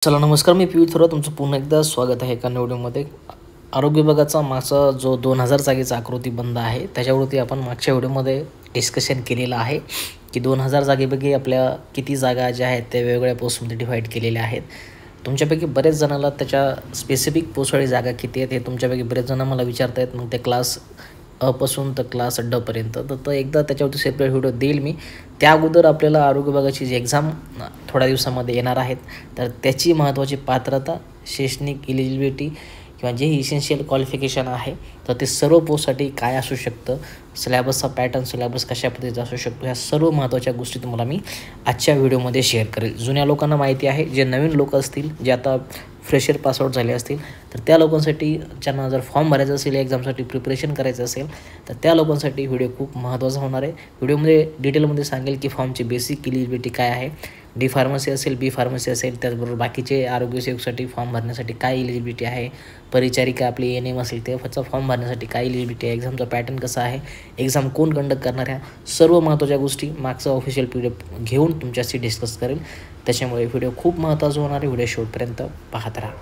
चला नमस्कार, मी पियुष थोरात तुमचं पुन्हा एकदा स्वागत आहे एका व्हिडिओमध्ये. आरोग्य विभागाचा मागचा जो 2000 जागेचा आकृतीबंध आहे त्याच्यावरती आपण मागच्या व्हिडिओमध्ये डिस्कशन केलेलं आहे की 2000 जागेपैकी आपल्या किती जागा ज्या आहेत त्या वेगवेगळ्या पोस्टमध्ये डिवाईड केलेल्या आहेत. तुमच्यापैकी बरेच जणाला त्याच्या स्पेसिफिक पोस्टवाळी जागा किती आहेत हे तुमच्यापैकी बरेच जण मला विचारतायत. मग ते क्लास पासून तर क्लास डपर्यंत तर एकदा त्याच्यावरती सेपरेट व्हिडिओ देईल मी. त्या अगोदर आपल्याला आरोग्य विभागाची जी एक्झाम थोड्या दिवसामध्ये येणार आहेत तर त्याची महत्त्वाची पात्रता, शैक्षणिक इलिजिबिलिटी किंवा जे इसेन्शियल क्वालिफिकेशन आहे तर ते सर्व पोस्टसाठी काय असू शकतं, सिलेबसचा पॅटर्न, सिलेबस कशा पद्धतीचा असू शकतो, ह्या सर्व महत्त्वाच्या गोष्टी तुम्हाला मी आजच्या व्हिडिओमध्ये शेअर करेल. जुन्या लोकांना माहिती आहे, जे नवीन लोक असतील जे आता फ्रेशर पासआउट झाले असतील तर त्या लोकांसाठी, ज्यांना जर फॉर्म भरायचा असेल एक्झामसाठी प्रिपरेशन करायचं असेल तर त्या लोकांसाठी व्हिडिओ खूप महत्त्वाचा होणार आहे. व्हिडिओमध्ये डिटेलमध्ये सांगेल की फॉर्मची बेसिक इलिजिबिलिटी काय आहे, डी फार्मसी असेल, बी फार्मसी असेल, त्याचबरोबर बाकीचे आरोग्यसेवकसाठी फॉर्म भरण्यासाठी काय इलिजिबिलिटी आहे, परिचारिका आपली एन एम असेल तेव्हाचा फॉर्म भरण्यासाठी काय इलिजिबिलिटी आहे, एक्झामचा पॅटर्न कसा आहे, एक्झाम कोण कंडक्ट करणार, ह्या सर्व महत्त्वाच्या गोष्टी मागचा ऑफिशियल PDF घेऊन तुमच्याशी डिस्कस करेल. त्याच्यामुळे व्हिडिओ खूप महत्त्वाचा होणार आहे. व्हिडिओ शेवटपर्यंत पाहत राहा.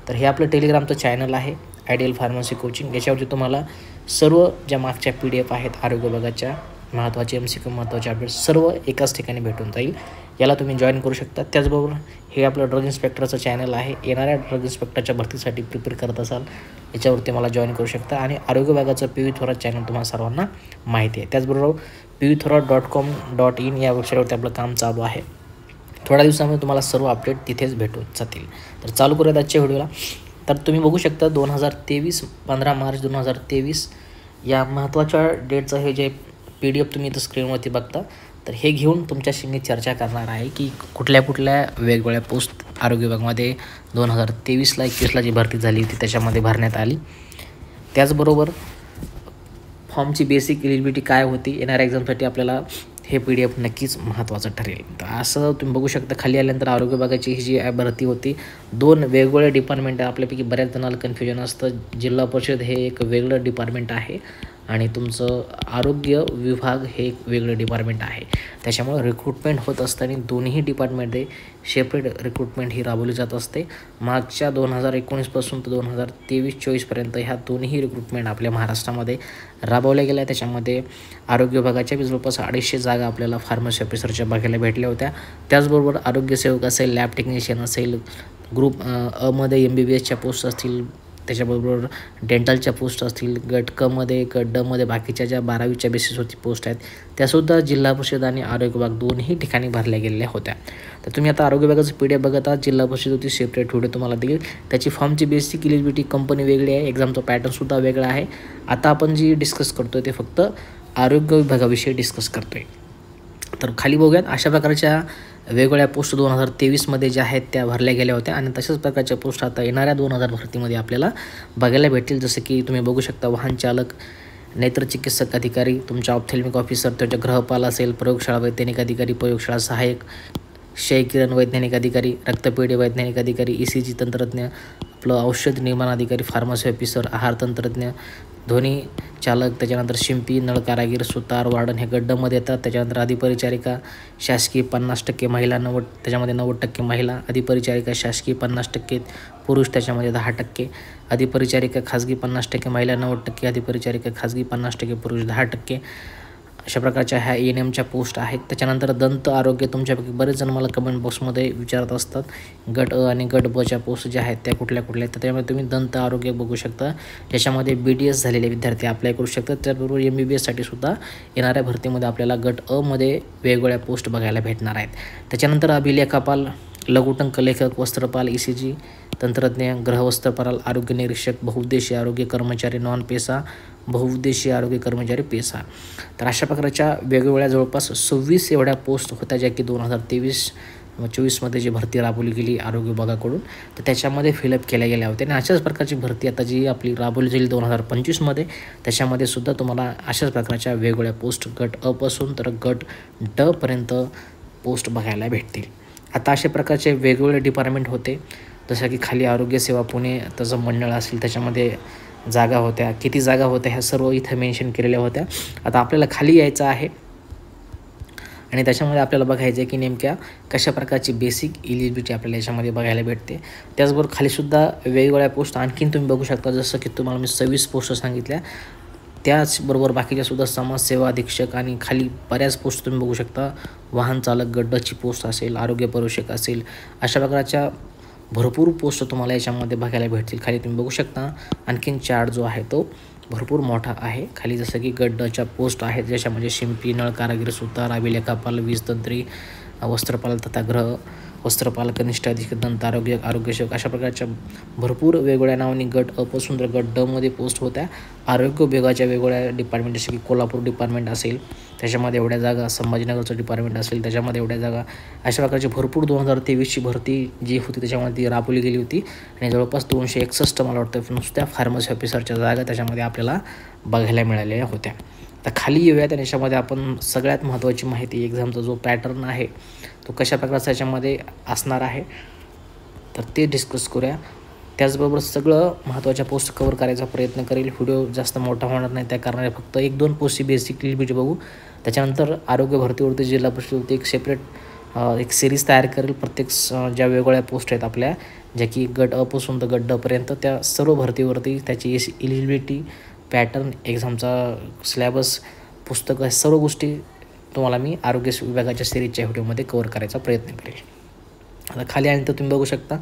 तर हे आपलं टेलिग्रामचं चॅनल आहे आयडियल फार्मसी कोचिंग. याच्यावरती तुम्हाला सर्व ज्या मागच्या PDF आहेत आरोग्य विभागाच्या महत्त्वाचे MCQ, महत्त्वाचे अपडेट सर्व एकाच ठिकाणी भेटून जाईल. याला तुम्ही जॉईन करू शकता. त्याचबरोबर हे आपलं ड्रग इन्स्पेक्टरचं चॅनल आहे. येणाऱ्या ड्रग इन्स्पेक्टरच्या भरतीसाठी प्रिपेअर करत असाल याच्यावरती मला जॉईन करू शकता. आणि आरोग्य विभागाचं पियुष थोरात चॅनल तुम्हाला सर्वांना माहिती आहे. त्याचबरोबर piyuththorat.com.in या वेबसाईटवरती आपलं काम चालू आहे. थोड्या दिवसामध्ये तुम्हाला सर्व अपडेट तिथेच भेटून जातील. तर चालू करूयात आजच्या व्हिडिओला. तर तुम्ही बघू शकता 2023 15 मार्च 2023 या महत्त्वाच्या डेटचं हे जे PDF तुम्ही इथं स्क्रीनवरती बघता तर हे घेऊन तुमच्याशी मी चर्चा करणार आहे की कुठल्या वेगवेगळ्या पोस्ट आरोग्य विभागामध्ये 2023ला 21ला जी भरती झाली होती त्याच्यामध्ये भरण्यात आली. त्याचबरोबर फॉर्मची बेसिक इलिजिबिलिटी काय होती, येणाऱ्या एक्झामसाठी आपल्याला हे PDF नक्कीच महत्त्वाचं ठरेल. तर असं तुम्ही बघू शकता खाली आल्यानंतर आरोग्य विभागाची ही जी भरती होती 2 वेगवेगळे डिपार्टमेंट आहे. आपल्यापैकी बऱ्याच जणांना कन्फ्युजन असतं, जिल्हा परिषद हे एक वेगळं डिपार्टमेंट आहे आणि तुमचं आरोग्य विभाग हे एक वेगळं डिपार्टमेंट आहे. त्याच्यामुळे रिक्रुटमेंट होत असताना दोन्ही डिपार्टमेंटमध्ये सेपरेट रिक्रुटमेंट ही राबवली जात असते. मागच्या 2019 पासून तर 2023-24पर्यंत ह्या दोन्ही रिक्रुटमेंट आपल्या महाराष्ट्रामध्ये राबवल्या गेल्या. त्याच्यामध्ये आरोग्य विभागाच्या जवळपास 250 जागा आपल्याला फार्मसी ऑफिसरच्या बघायला भेटल्या होत्या. त्याचबरोबर आरोग्यसेवक असेल, लॅब टेक्निशियन असेल, ग्रुप मध्ये MBBSच्या पोस्ट असतील, त्याच्याबरोबर डेंटलच्या पोस्ट असतील, गट क मध्ये, गट ड मध्ये बाकीच्या ज्या 12वीच्या बेसिसवरती पोस्ट आहेत त्यासुद्धा जिल्हा परिषद आणि आरोग्य विभाग दोन्ही ठिकाणी भरल्या गेलेल्या होत्या. तर तुम्ही आता आरोग्य विभागाचं PDF बघत आहात. जिल्हा परिषद होती सेपरेट व्हिडिओ तुम्हाला देईल. त्याची फॉर्मची बेसिक इलिजिबिलिटी कंपनी वेगळी आहे, एक्झामचा पॅटर्नसुद्धा वेगळा आहे. आता आपण जी डिस्कस करतो ते फक्त आरोग्य विभागाविषयी डिस्कस करतो आहे. तर खाली बघूयात अशा प्रकारच्या वेगवेगळ्या पोस्ट 2023मध्ये ज्या आहेत त्या भरल्या गेल्या होत्या आणि तशाच प्रकारच्या पोस्ट आता येणाऱ्या 2000 भरतीमध्ये आपल्याला बघायला भेटतील. जसं की तुम्ही बघू शकता वाहन चालक, नेत्रचिकित्सक अधिकारी, तुमच्या ऑप्थेल्मिक ऑफिसर, त्याच्या गृहपाल असेल, प्रयोगशाळा वैज्ञानिक अधिकारी, प्रयोगशाळा सहाय्यक, क्षयकिरण वैज्ञानिक अधिकारी, रक्तपेढी वैज्ञानिक अधिकारी, ECG तंत्रज्ञ, आपलं औषध निर्माण अधिकारी, फार्मसी ऑफिसर, आहार तंत्रज्ञ, ध्वनी चालक, त्याच्यानंतर शिंपी, नळ कारागीर, सुतार, वार्डन हे गड्डमध्ये येतात. त्याच्यानंतर अधिपरिचारिका शासकीय 50% महिला, 90 त्याच्यामध्ये 90% महिला, अधिपरिचारिका शासकीय 50% पुरुष, त्याच्यामध्ये 10%, अधिपरिचारिका खाजगी 50% महिला, 90%, अधिपरिचारिका खाजगी 50% पुरुष, 10%. अशा प्रकारच्या ह्या ENMच्या पोस्ट आहेत. त्याच्यानंतर दंत आरोग्य, तुमच्यापैकी बरेच जण मला कमेंट बॉक्समध्ये विचारत असतात गट अ आणि गट ब च्या पोस्ट ज्या आहेत त्या कुठल्या आहेत. तर त्यामुळे तुम्ही दंत आरोग्य बघू शकता, ज्याच्यामध्ये BDS झालेले विद्यार्थी अप्लाय करू शकतात. त्याचबरोबर MBBSसाठी सुद्धा येणाऱ्या भरतीमध्ये आपल्याला गट अ मध्ये वेगवेगळ्या पोस्ट बघायला भेटणार आहेत. त्याच्यानंतर अभिलेखापाल, लघुटंक लेखक, वस्त्रपाल, ECG तंत्रज्ञ, गृहवस्त्रपाल, आरोग्य निरीक्षक, बहुउद्देशीय आरोग्य कर्मचारी नॉन पेसा, बहुउद्देशीय आरोग्य कर्मचारी पेसा. तर अशा प्रकारच्या वेगवेगळ्या जवळपास 26 एवढ्या पोस्ट होत्या ज्या की 2023-24मध्ये जी भरती राबवली गेली आरोग्य विभागाकडून तर त्याच्यामध्ये फिलअप केल्या गेल्या होत्या. आणि अशाच प्रकारची भरती आता जी आपली राबवली जाईल 2025मध्ये त्याच्यामध्ये सुद्धा तुम्हाला अशाच प्रकारच्या वेगवेगळ्या पोस्ट गट अ पासून तर गट ड पर्यंत पोस्ट बघायला भेटतील. आता अशा प्रकारचे वेगवेगळे डिपार्टमेंट होते, जसं की खाली आरोग्य सेवा पुणे त्याचं मंडळ असेल त्याच्यामध्ये जागा होत्या, किती जागा होत्या ह्या सर्व इथं मेन्शन केलेल्या होत्या. आता आपल्याला खाली यायचं आहे आणि त्याच्यामध्ये आपल्याला बघायचं आहे की नेमक्या कशा प्रकारची बेसिक एलिजिबिलिटी आपल्याला याच्यामध्ये बघायला भेटते. त्याचबरोबर खालीसुद्धा वेगवेगळ्या पोस्ट आणखीन तुम्ही बघू शकता. जसं की तुम्हाला मी 26 पोस्ट सांगितल्या, त्याचबरोबर बाकीच्यासुद्धा समाजसेवा अधीक्षक आणि खाली बऱ्याच पोस्ट तुम्ही बघू शकता. वाहन चालक गटची पोस्ट असेल, आरोग्य परीक्षक असेल, अशा प्रकारच्या भरपूर पोस्ट तुम्हाला याच्यामध्ये बघायला भेटतील. खाली तुम्ही बघू शकता आणखीन चार्ट जो आहे तो भरपूर मोठा आहे. खाली जसं की गटच्या पोस्ट आहेत ज्याच्यामध्ये शिंपी, नळ कारागीर, सुतार, अभिलेखापाल, वीजतंत्री, वस्त्रपाल तथा गृह वस्त्रपाल, कनिष्ठ अधीक्षक, दंत आरोग्यसेवक अशा प्रकारच्या भरपूर वेगवेगळ्या नावांनी गट अ पासून तर गट ड मध्ये पोस्ट होत्या. आरोग्य विभागाच्या वेगवेगळ्या डिपार्टमेंट जसे की कोल्हापूर डिपार्टमेंट असेल त्याच्यामध्ये एवढ्या जागा, संभाजीनगरचं डिपार्टमेंट असेल त्याच्यामध्ये एवढ्या जागा, अशा प्रकारची भरपूर 2023ची भरती जी होती त्याच्यामध्ये ती राबवली गेली होती. आणि जवळपास 261 मला वाटतं नुसत्या फार्मसी ऑफिसरच्या जागा त्याच्यामध्ये आपल्याला बघायला मिळालेल्या होत्या. तर खाली येऊयात आणि याच्यामध्ये आपण सगळ्यात महत्त्वाची माहिती, एक्झामचा जो पॅटर्न आहे तो कशा प्रकारचा याच्यामध्ये असणार आहे तर ते डिस्कस करूया. त्याचबरोबर सगळं महत्त्वाच्या पोस्ट कव्हर करायचा प्रयत्न करेल. व्हिडिओ जास्त मोठा होणार नाही, त्या कारणाने फक्त 1-2 पोस्टची बेसिकली व्हिडिओ बघू. त्याच्यानंतर आरोग्य भरतीवरती, जिल्हा परिषदेवरती एक सेपरेट एक सिरीज तयार करेल. प्रत्येक ज्या वेगवेगळ्या पोस्ट आहेत आपल्या, ज्या की गट अ पासून तर गट ड पर्यंत, त्या सर्व भरतीवरती त्याची एलिजिबिलिटी, पॅटर्न, एक्झामचा सिलेबस, पुस्तकं, सर्व गोष्टी तुम्हाला मी आरोग्य विभागाच्या सिरीजच्या व्हिडिओमध्ये कव्हर करायचा प्रयत्न करेल. आता खाली आणि तर तुम्ही बघू शकता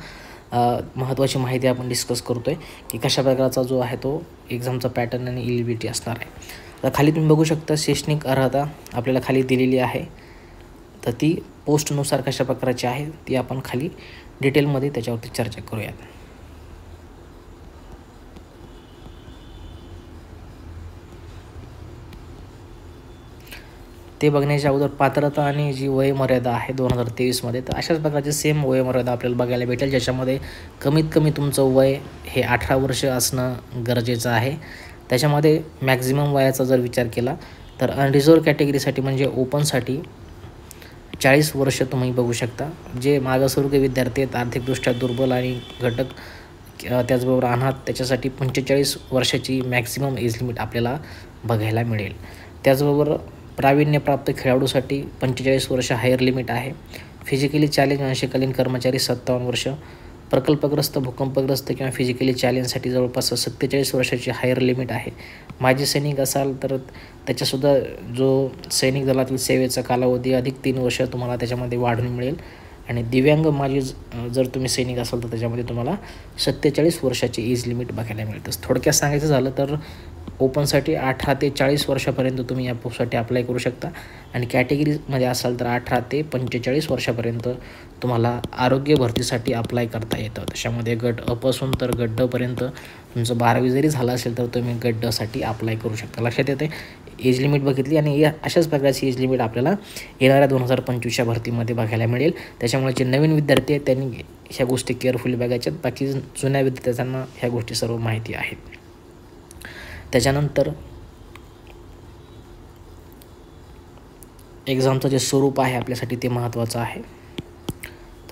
महत्त्वाची माहिती आपण डिस्कस करतो आहे की कशा प्रकारचा जो आहे तो एक्झामचा पॅटर्न आणि एलिजिबिलिटी असणार आहे. आता खाली तुम्ही बघू शकता शैक्षणिक अर्हता आपल्याला खाली दिलेली आहे. तर ती पोस्टनुसार कशा प्रकारची आहे ती आपण खाली डिटेलमध्ये त्याच्यावरती चर्चा करूयात. ते बघण्याच्या अगोदर पात्रता आणि जी वयोमर्यादा आहे 2023मध्ये, तर अशाच प्रकारची सेम वयोमर्यादा आपल्याला बघायला भेटेल, ज्याच्यामध्ये कमीत कमी तुमचं वय हे 18 वर्ष असणं गरजेचं आहे. त्याच्यामध्ये मॅक्झिमम वयाचा जर विचार केला तर अनरिझर्व्ह कॅटेगरीसाठी म्हणजे ओपनसाठी 40 वर्ष तुम्ही बघू शकता. जे मागासवर्गीय विद्यार्थी आहेत, आर्थिकदृष्ट्या दुर्बल आणि घटक त्याचबरोबर अनाथ, त्याच्यासाठी 45 वर्षाची मॅक्झिमम एज लिमिट आपल्याला बघायला मिळेल. त्याचबरोबर प्रावीण्यप्राप्त खेळाडूसाठी 45 वर्ष हायर लिमिट आहे. फिजिकली चॅलेंज अंशकालीन कर्मचारी 57 वर्ष, प्रकल्पग्रस्त, भूकंपग्रस्त किंवा फिजिकली चॅलेंजसाठी जवळपास 47 वर्षाची हायर लिमिट आहे. माजी सैनिक असाल तर त्याच्यासुद्धा जो सैनिक दलातील सेवेचा कालावधी अधिक 3 वर्ष तुम्हाला त्याच्यामध्ये वाढून मिळेल. आणि दिव्यांग माजी जर तुम्ही सैनिक असाल तर त्याच्यामध्ये तुम्हाला 47 वर्षाची एज लिमिट बघायला मिळते. थोडक्यात सांगायचं झालं तर ओपनसाठी 18 ते 40 वर्षापर्यंत तुम्ही या पोस्टसाठी अप्लाय करू शकता. आणि कॅटेगरीमध्ये असाल तर 18 ते 45 वर्षापर्यंत तुम्हाला आरोग्य भरतीसाठी अप्लाय करता येतं. त्याच्यामध्ये गट अ पासून तर गट ड पर्यंत तुमचं 12वी जरी झालं असेल तर तुम्ही गट ड साठी अप्लाय करू शकता. लक्षात येते एज लिमिट बघितली. आणि या अशाच प्रकारची एज लिमिट आपल्याला येणाऱ्या 2025च्या भरतीमध्ये बघायला मिळेल. त्याच्यामुळे जे नवीन विद्यार्थी आहेत त्यांनी ह्या गोष्टी केअरफुली बघायच्यात. बाकी जुन्या विद्यार्थ्यांना ह्या गोष्टी सर्व माहिती आहेत. त्याच्यानंतर एक्झामचं जे स्वरूप आहे आपल्यासाठी ते महत्त्वाचं आहे,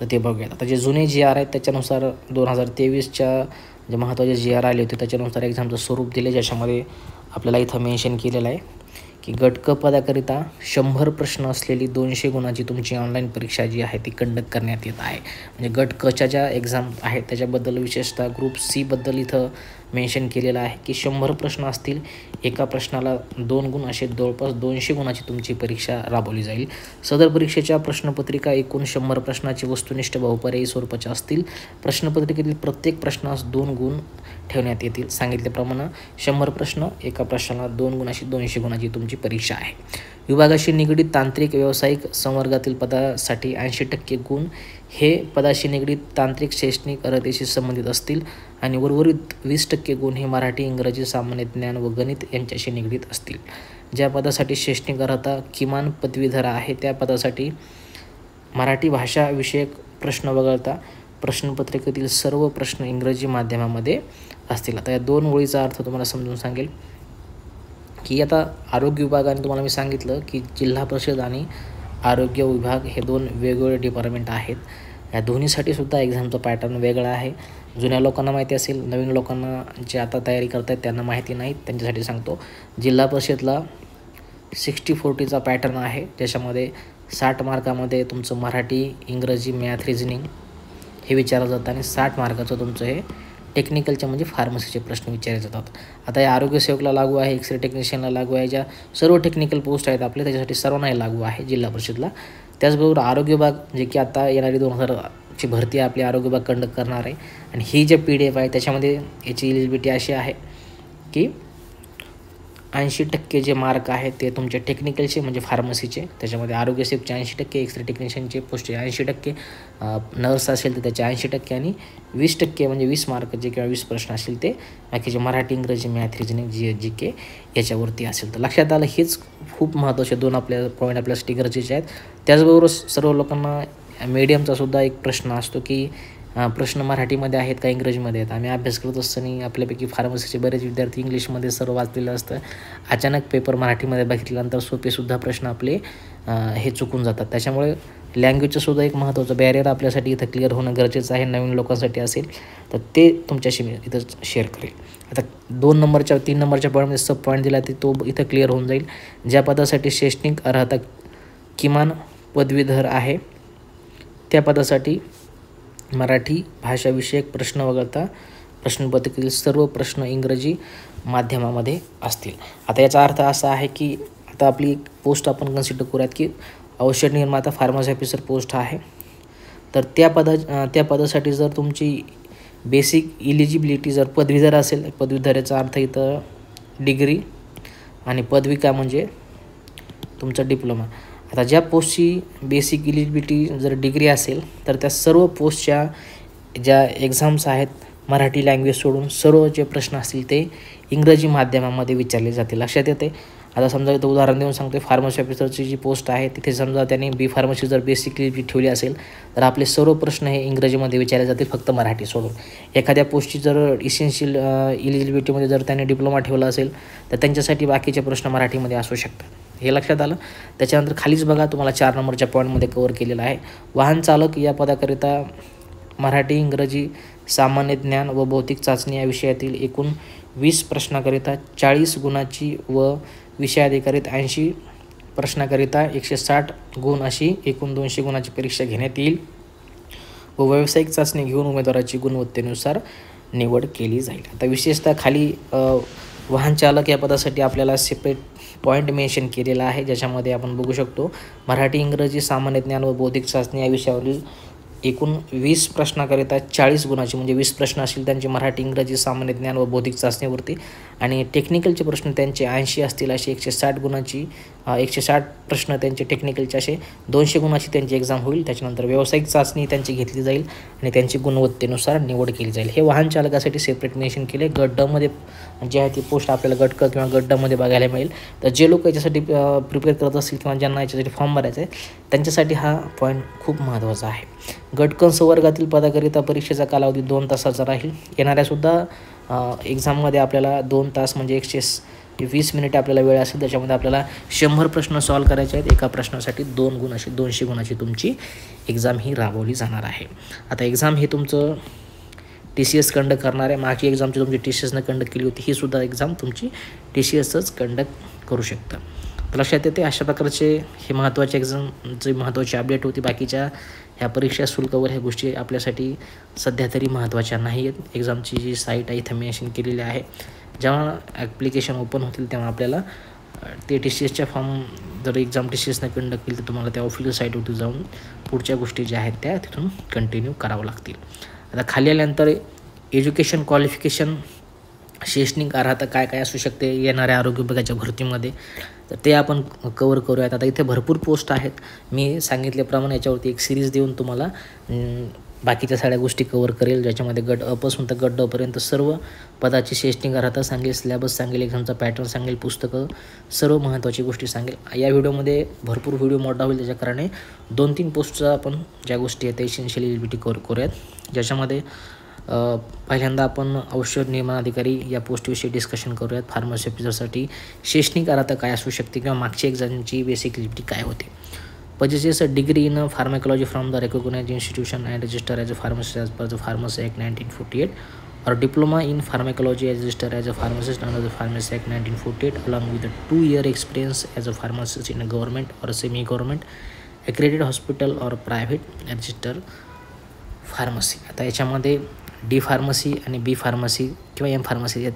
तर ते बघूयात. आता जे जुने जी आर आहेत त्याच्यानुसार 2023च्या जे महत्त्वाचे जी आर आले होते त्याच्यानुसार एक्झामचं स्वरूप दिले, ज्याच्यामध्ये आपल्याला इथं मेन्शन केलेलं आहे की गट क पदाकरिता 100 प्रश्न असलेली 200 गुणाची तुमची ऑनलाईन परीक्षा जी आहे ती कंडक्ट करण्यात येत आहे. म्हणजे गट कच्या ज्या एक्झाम आहेत त्याच्याबद्दल, विशेषतः ग्रुप सी बद्दल इथं मेन्शन केलेलं आहे की 100 प्रश्न असतील, एका प्रश्नाला 2 गुण, असे जवळपास 200 गुणाची तुमची परीक्षा राबवली जाईल. सदर परीक्षेच्या प्रश्नपत्रिका एकूण 100 प्रश्नाची वस्तुनिष्ठ बहुपर्यायी स्वरूपाच्या असतील. प्रश्नपत्रिकेतील प्रत्येक प्रश्नास 2 गुण ठेवण्यात येतील. सांगितल्याप्रमाणे 100 प्रश्न, एका प्रश्नाला 2 गुण, अशी 200 गुणाची तुमची परीक्षा आहे. विभागाशी निगडीत तांत्रिक व्यावसायिक संवर्गातील पदासाठी 80% गुण हे पदाशी निगडीत तांत्रिक शैक्षणिक अर्हतेशी संबंधित असतील. आणि उर्वरित 20% गुण हे मराठी, इंग्रजी, सामान्य ज्ञान व गणित यांच्याशी निगडीत असतील. ज्या पदासाठी शैक्षणिक अर्हता किमान पदवीधर आहे त्या पदासाठी मराठी भाषा विषयक प्रश्न वगळता प्रश्नपत्रिकेतील सर्व प्रश्न इंग्रजी माध्यमामध्ये असतील. आता या 2 ओळीचा अर्थ तुम्हाला समजून सांगेल की आता आरोग्य विभागाने तुम्हाला मी सांगितलं की जिल्हा परिषद आणि आरोग्य विभाग हे 2 वेगवेगळे डिपार्टमेंट आहेत. या दोन्हीसाठी सुद्धा एक्झामचा पॅटर्न वेगळा आहे. जुन्या लोकांना माहिती असेल, नवीन लोकांना जे आता तयारी करत आहेत त्यांना माहिती नाही, त्यांच्यासाठी सांगतो. जिल्हा परिषदला 60-40चा पॅटर्न आहे, ज्याच्यामध्ये 60 मार्कामध्ये तुमचं मराठी, इंग्रजी, मॅथ, रिझनिंग हे विचारलं जातं आणि 60 मार्काचं तुमचं हे टेक्निकलचे म्हणजे फार्मसीचे प्रश्न विचारले जातात. आता हे आरोग्य सेवकला लागू आहे, एक्सरे टेक्निशियनला लागू आहे, ज्या सर्व टेक्निकल पोस्ट आहेत आपले त्याच्यासाठी सर्वांना हे लागू आहे जिल्हा परिषदला. त्याचबरोबर आरोग्य विभाग जे की आता येणारी 2000ची भरती आपली आरोग्य विभाग कंडक्ट करणार आहे. आणि ही जे PDF आहे त्याच्यामध्ये याची एलिजिबिलिटी अशी आहे की 80% जे मार्क आहेत ते तुमचे टेक्निकलचे म्हणजे फार्मसीचे, त्याच्यामध्ये आरोग्य सेवकचे 80%, एक्सरे टेक्निशियनचे पोस्टचे 80%, नर्स असेल तर त्याचे 80% आणि 20% म्हणजे 20 मार्क जे किंवा 20 प्रश्न असतील ते बाकीचे मराठी, इंग्रजी, मॅथ, रिजनिंग, GK याच्यावरती असेल. तर लक्षात आलं, हेच खूप महत्त्वाचे 2 आपल्या पॉईंट आपल्यासाठी गरजेचे आहेत. त्याचबरोबर सर्व लोकांना मीडियमचा सुद्धा एक प्रश्न असतो की प्रश्न मराठीमध्ये आहेत का इंग्रजीमध्ये आहेत. आम्ही अभ्यास करत असताना आपल्यापैकी फार्मसीचे बरेच विद्यार्थी इंग्लिशमध्ये सर्व वाचलेलं असतं. अचानक पेपर मराठीमध्ये बघितल्यानंतर सोपेसुद्धा प्रश्न आपले हे चुकून जातात. त्याच्यामुळे लँग्वेजचं सुद्धा एक महत्त्वाचं बॅरियर आपल्यासाठी इथं क्लिअर होणं गरजेचं आहे. नवीन लोकांसाठी असेल तर ते तुमच्याशी मी इथं शेअर करेल. आता 2 नंबरच्या 3 नंबरच्या पॉईंटमध्ये सब पॉईंट दिला ते तो इथं क्लिअर होऊन जाईल. ज्या पदासाठी शैक्षणिक अर्हता किमान पदवीधर आहे त्या पदासाठी मराठी भाषाविषयक प्रश्न वगळता प्रश्नपत्रिकेतील सर्व प्रश्न इंग्रजी माध्यमामध्ये असतील. आता याचा अर्थ असा आहे की आता आपली पोस्ट आपण कन्सिडर करूयात की औषध निर्माता फार्मसी ऑफिसर पोस्ट आहे. तर त्या पदासाठी जर तुमची बेसिक इलिजिबिलिटी जर पदवीधर असेल, पदवीधर अर्थ इथं डिग्री आणि पदविका म्हणजे तुमचा डिप्लोमा. आता ज्या पोस्टची बेसिक इलिजिबिलिटी जर डिग्री असेल तर त्या सर्व पोस्टच्या ज्या एक्झाम्स आहेत मराठी लँग्वेज सोडून सर्व जे प्रश्न असतील ते इंग्रजी माध्यमामध्ये विचारले जातील. लक्षात येते. आता समजा इथं उदाहरण देऊन सांगतो, फार्मसी ऑफिसरची जी पोस्ट आहे तिथे समजा त्यांनी B.Pharmacy जर बेसिक इलिजिबिलिटी ठेवली असेल तर आपले सर्व प्रश्न हे इंग्रजीमध्ये विचारले जातील फक्त मराठी सोडून. एखाद्या पोस्टची जर इसेन्शियल इलिजिबिलिटीमध्ये जर त्यांनी डिप्लोमा ठेवला असेल तर त्यांच्यासाठी बाकीचे प्रश्न मराठीमध्ये असू शकतात. हे लक्षात आलं. त्याच्यानंतर खालीच बघा तुम्हाला 4 नंबरच्या पॉईंटमध्ये कव्हर केलेलं आहे. वाहन चालक या पदाकरिता मराठी, इंग्रजी, सामान्य ज्ञान व भौतिक चाचणी या विषयातील एकूण 20 प्रश्नाकरिता 40 गुणाची व विषयाधिकारीत 80 प्रश्नाकरिता 160 गुण अशी एकूण 200 गुणाची परीक्षा घेण्यात येईल व व्यावसायिक चाचणी घेऊन उमेदवाराची गुणवत्तेनुसार निवड केली जाईल. आता विशेषतः खाली वाहन चालक या पदासाठी आपल्याला सेपरेट पॉईंट मेन्शन केलेला आहे, ज्याच्यामध्ये आपण बघू शकतो मराठी, इंग्रजी, सामान्य ज्ञान व बौद्धिक चाचणी या विषयावरील एकूण 20 प्रश्नाकरिता 40 गुणाची म्हणजे 20 प्रश्न असतील त्यांचे मराठी, इंग्रजी, सामान्य ज्ञान व बौद्धिक चाचणीवरती आणि टेक्निकलचे प्रश्न त्यांचे 80 असतील असे 160 गुणाची 160 प्रश्न त्यांचे टेक्निकलचे असे 200 गुणाची त्यांची एक्झाम होईल. त्याच्यानंतर व्यावसायिक चाचणी त्यांची घेतली जाईल आणि त्यांची गुणवत्तेनुसार निवड केली जाईल. हे वाहन चालकासाठी सेपरेट मेन्शन केले. गट ड मध्ये जे आहे ती पोस्ट आपल्याला गट क किंवा गट ड मध्ये बघायला मिळेल. तर जे लोक याच्यासाठी प्रिपेअर करत असतील किंवा ज्यांना याच्यासाठी फॉर्म भरायचा आहे त्यांच्यासाठी हा पॉईंट खूप महत्त्वाचा आहे. गट क संवर्गातील पदाकरिता परीक्षेचा कालावधी 2 तासाचा राहील. येणाऱ्यासुद्धा एक्झाममध्ये आपल्याला 2 तास म्हणजे 120 मिनिटे आपल्याला वेळ असेल. त्याच्यामध्ये आपल्याला 100 प्रश्न सॉल्व करायचे आहेत. एका प्रश्नासाठी 2 गुण अशी 200 गुणाची तुमची एक्झाम ही राबवली जाणार आहे. आता एक्झाम हे तुमचं TCS कंडक्ट करणार आहे. मागची एक्झामची तुमची TCSनं कंडक्ट केली होती, ही सुद्धा एक्झाम तुमची TCSच कंडक्ट करू शकतं. लक्षात येते. अशा प्रकारचे हे महत्त्वाचे एक्झामची महत्त्वाची अपडेट होती. बाकीच्या ह्या परीक्षा शुल्कावर ह्या गोष्टी आपल्यासाठी सध्या तरी महत्त्वाच्या नाही आहेत. एक्झामची जी साईट आहे इथं मेन्शन केलेली आहे. जेव्हा ॲप्लिकेशन ओपन होतील तेव्हा आपल्याला ते TCSच्या फॉर्म जर एक्झाम TCSनं कंडक्ट केली तर तुम्हाला त्या ऑफिशियल साईटवरती जाऊन पुढच्या गोष्टी ज्या आहेत त्या तिथून कंटिन्यू करावं लागतील. आता खाली आल्यानंतर एज्युकेशन क्वालिफिकेशन शैक्षणिक अर्हता काय काय असू शकते येणाऱ्या आरोग्य विभागाच्या भरतीमध्ये, तर ते आपण कवर करूयात. आता इथे भरपूर पोस्ट आहेत. मी सांगितल्याप्रमाणे याच्यावरती एक सिरीज देऊन तुम्हाला बाकीच्या सगळ्या गोष्टी कवर करेल, ज्याच्यामध्ये गट अ पासून तर गट ड पर्यंत सर्व पदाची शैक्षणिक अर्हता सांगेल, सिलेबस सांगेल, एक्झामचा पॅटर्न सांगेल, पुस्तकं, सर्व महत्त्वाची गोष्टी सांगेल. या व्हिडिओमध्ये भरपूर व्हिडिओ मोठा होईल, त्याच्या कारणे 2-3 पोस्टचा आपण ज्या गोष्टी आहेत त्या इसेन्शियल एलिजिबिलिटी कवर करूयात. ज्याच्यामध्ये पहिल्यांदा आपण औषध निर्माण अधिकारी या पोस्टविषयी डिस्कशन करूयात. फार्मसी ऑफिसरसाठी शैक्षणिक अर्हता काय असू शकते किंवा मागच्या एक्झामची बेसिक एलिजिबिलिटी काय होते. Purchases a degree in pharmacology from the recognized institution and register as a pharmacist as per the Pharmacy Act 1948 or diploma in pharmacology as registered as a pharmacist under the Pharmacy Act 1948 along with a 2-year experience as a pharmacist in a government or semi-government accredited hospital और private register pharmacy. आता याच्यामध्ये D pharmacy आणि B pharmacy किंवा M pharmacy या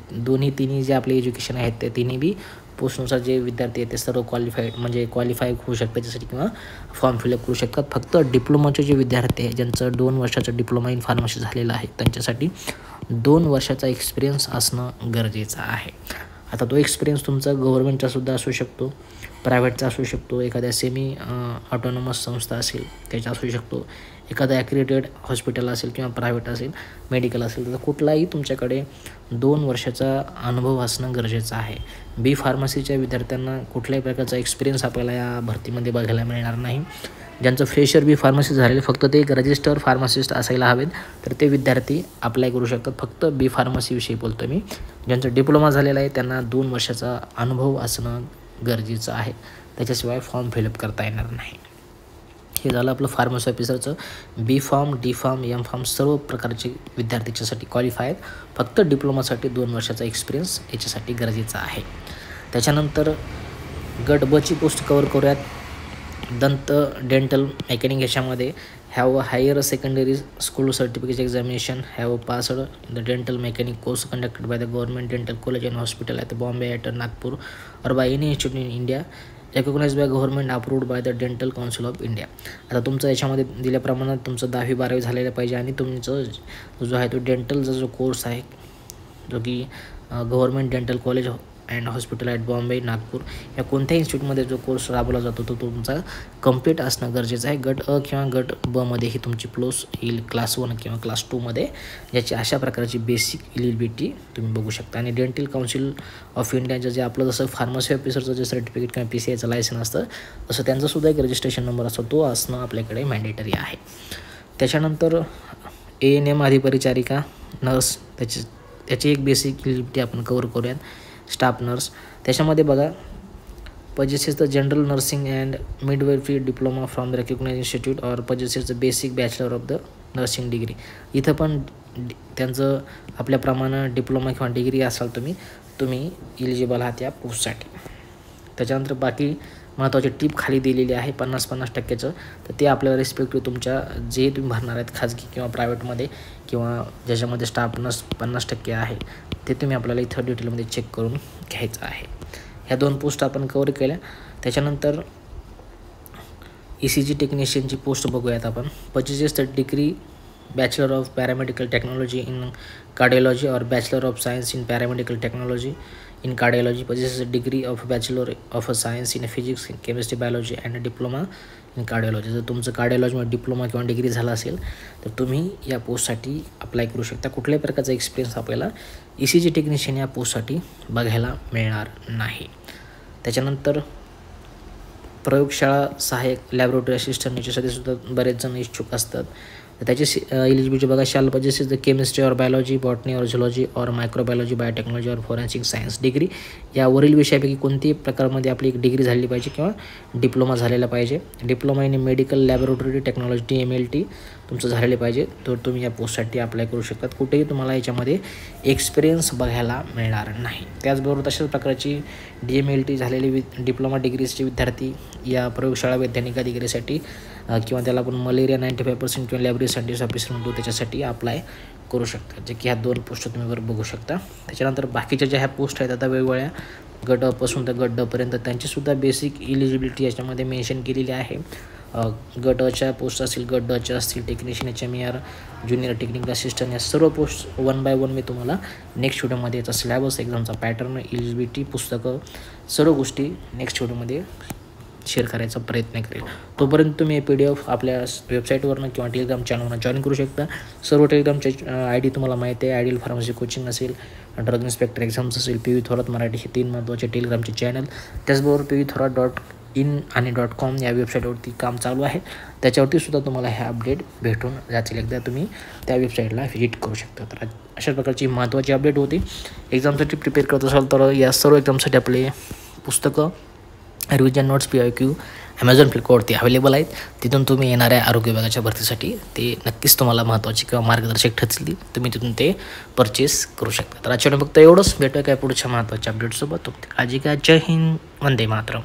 तिन्ही जे आपले education आहेत ते तिन्ही बी पोस्टनुसार जे विद्यार्थी आहेत ते सर्व क्वालिफाय होऊ शकतात त्याच्यासाठी किंवा फॉर्म फिलअप करू शकतात. फक्त डिप्लोमाचे जे विद्यार्थी आहेत ज्यांचं 2 वर्षाचा डिप्लोमा इन फार्मसी झालेला आहे त्यांच्यासाठी 2 वर्षाचा एक्सपिरियन्स असणं गरजेचं आहे. आता तो एक्सपिरियन्स तुमचा गव्हर्नमेंटचा सुद्धा असू शकतो, प्रायव्हेटचा असू शकतो, एखाद्या सेमी ऑटोनॉमस संस्था असेल त्याचा असू शकतो, एखादा ॲक्रेडिटेड हॉस्पिटल असेल किंवा प्रायव्हेट असेल, मेडिकल असेल, तर कुठलाही तुमच्याकडे 2 वर्षाचा अनुभव असणं गरजेचं आहे. बी फार्मसीच्या विद्यार्थ्यांना कुठल्याही प्रकारचा एक्सपिरियन्स आपल्याला या भरतीमध्ये बघायला मिळणार नाही. ज्यांचं फ्रेशर बी फार्मसी झालेलं फक्त ते एक रजिस्टर फार्मासिस्ट असायला हवेत तर ते विद्यार्थी अप्लाय करू शकतात. फक्त बी फार्मसीविषयी बोलतो मी. ज्यांचं डिप्लोमा झालेला आहे त्यांना 2 वर्षाचा अनुभव असणं गरजेचं आहे, त्याच्याशिवाय फॉर्म फिलअप करता येणार नाही. हे झालं आपलं फार्मसी ऑफिसरचं. B pharm, D pharm, M pharm सर्व प्रकारचे विद्यार्थ्याच्यासाठी क्वालिफाय आहेत. फक्त डिप्लोमासाठी 2 वर्षाचा एक्सपिरियन्स याच्यासाठी गरजेचा आहे. त्याच्यानंतर गट ब ची पोस्ट कवर करूयात. दंत डेंटल मेकॅनिक ह्याच्यामध्ये have a higher secondary school certificate examination, have passed the dental mechanic course conducted by the government dental college and hospital at Bombay at Nagpur और by any institute in India recognized by government approved by the dental council of India. आता तुमचं याच्यामध्ये दिल्याप्रमाणे तुमचं 10वी-12वी झालेलं पाहिजे आणि तुमचं जो आहे तो डेंटलचा जो कोर्स आहे जो की government dental college and hospital at Bombay Nagpur या कोणत्याही इन्स्टिट्यूटमध्ये जो कोर्स राबवला जातो तो तुमचा कंप्लीट असणं गरजेचं आहे. गट अ किंवा गट ब मध्ये ही तुमची पोस्ट येईल क्लास 1 किंवा क्लास 2 मध्ये, ज्याची अशा प्रकारची बेसिक एलिजिबिलिटी तुम्ही बघू शकता. आणि डेंटल काउन्सिल ऑफ इंडियाचं जे आपलं जसं फार्मसी ऑफिसरचं जे सर्टिफिकेट किंवा PCIचं लायसन असतं तसं त्यांचासुद्धा एक रजिस्ट्रेशन नंबर असतो, तो असणं आपल्याकडे मॅन्डेटरी आहे. त्याच्यानंतर ANM अधिपरिचारिका नर्स त्याची एक बेसिक एलिजिबिलिटी आपण कवर करूयात. स्टाफ नर्स त्याच्यामध्ये बघा possesses the general nursing and midwifery diploma from the recognised institute और possesses the basic bachelor of the nursing degree. इथं पण त्यांचं आपल्याप्रमाणे डिप्लोमा किंवा डिग्री असाल तुम्ही इलिजिबल आहात या पोस्टसाठी. त्याच्यानंतर बाकी महत्त्वाची टीप खाली दिलेली आहे 50-50%चं, तर ते आपल्याला रिस्पेक्टिव्ह तुमच्या जे तुम्ही भरणार आहेत खाजगी किंवा प्रायव्हेटमध्ये किंवा ज्याच्यामध्ये स्टाफ नर्स 50% आहे ते तुम्ही आपल्याला इथं डिटेलमध्ये चेक करून घ्यायचं आहे. ह्या 2 पोस्ट आपण कवर केल्या. त्याच्यानंतर ECG टेक्निशियनची पोस्ट बघूयात आपण. possesses the degree bachelor of paramedical technology in cardiology और bachelor of science in paramedical technology in cardiology, possesses a degree of bachelor of science in physics, chemistry, biology and a diploma in cardiology. जर तुमचं कार्डिओलॉजीमध्ये diploma किंवा degree झाला असेल तर तुम्ही या पोस्टसाठी apply करू शकता. कुठल्याही प्रकारचा एक्सपिरियन्स आपल्याला ECG टेक्निशियन या पोस्टसाठी बघायला मिळणार नाही. त्याच्यानंतर प्रयोगशाळा सहाय्यक लॅबोरेटरी असिस्टंट याच्यासाठी सुद्धा बरेच जण इच्छुक असतात. त्याची एलिजिबिलिटी बघा. शाल possesses द केमिस्ट्री और बायोलॉजी, बॉटनी और झुलॉजी और मायक्रोबायोलॉजी, बायोटेक्नॉलॉजी और फॉरेन्सिक सायन्स डिग्री. यावरील विषयापैकी कोणत्याही प्रकारमध्ये आपली एक डिग्री झालेली पाहिजे किंवा डिप्लोमा झालेला पाहिजे. Diploma in medical laboratory technology DMLT तुमचं झालेले पाहिजे, तर तुम्ही या पोस्टसाठी अप्लाय करू शकतात. कुठेही तुम्हाला याच्यामध्ये एक्सपिरियन्स बघायला मिळणार नाही. त्याचबरोबर तशाच प्रकारची DMLT झालेली डिप्लोमा डिग्रीचे विद्यार्थी या प्रयोगशाळा वैज्ञानिक डिग्रीसाठी किंवा त्याला आपण मलेरिया 95% किंवा लॅबोरेटरी सायंटिस्ट ऑफिसर म्हणतो त्याच्यासाठी अप्लाय करू शकता, जे की ह्या 2 पोस्ट तुम्ही वर बघू शकता. त्याच्यानंतर बाकीच्या ज्या ह्या पोस्ट आहेत आता वेगवेगळ्या गट अ पासून तर गट ड पर्यंत त्यांचीसुद्धा बेसिक एलिजिबिलिटी याच्यामध्ये मेन्शन केलेली आहे. गट अच्या पोस्ट असतील, गट डच्या असतील, technician HMER, junior technical assistant या सर्व पोस्ट 1 बाय 1 मी तुम्हाला नेक्स्ट व्हिडिओमध्ये याचा सिलेबस, एक्झामचा पॅटर्न, एलिजिबिलिटी, पुस्तकं सर्व गोष्टी नेक्स्ट व्हिडिओमध्ये शेअर करायचा प्रयत्न करेल. तोपर्यंत तुम्ही PDF आपल्या वेबसाईटवरनं किंवा टेलिग्राम चॅनलवरनं जॉईन करू शकता. सर्व टेलिग्रामचे ID तुम्हाला माहिती आहे. आयडियल फार्मसी कोचिंग असेल, ड्रग इन्स्पेक्टर एक्झाम्स असेल, PV थोरात मराठी हे 3 महत्त्वाचे टेलिग्रामचे चॅनल. त्याचबरोबर pvthorat.in आणि .com या वेबसाईटवरती काम चालू आहे. त्याच्यावरती सुद्धा तुम्हाला हे अपडेट भेटून जातील. एकदा तुम्ही त्या वेबसाईटला व्हिजिट करू शकता. तर अशा प्रकारची महत्त्वाची अपडेट होती. एक्झामसाठी प्रिपेअर करत असाल तर या सर्व एक्झामसाठी आपले पुस्तकं, रिव्हिजन नोट्स, PIQ Amazon फ्लिपकार्टवरती अवेलेबल आहेत. तिथून तुम्ही येणाऱ्या आरोग्य विभागाच्या भरतीसाठी ते नक्कीच तुम्हाला महत्त्वाचे किंवा मार्गदर्शक ठरतील. तुम्ही तिथून ते परचेस करू शकता. तर आजच्या फक्त एवढंच. भेटूया काय पुढच्या महत्त्वाच्या अपडेटसोबत. काळजी घ्या. जय हिंद, वंदे मातरम.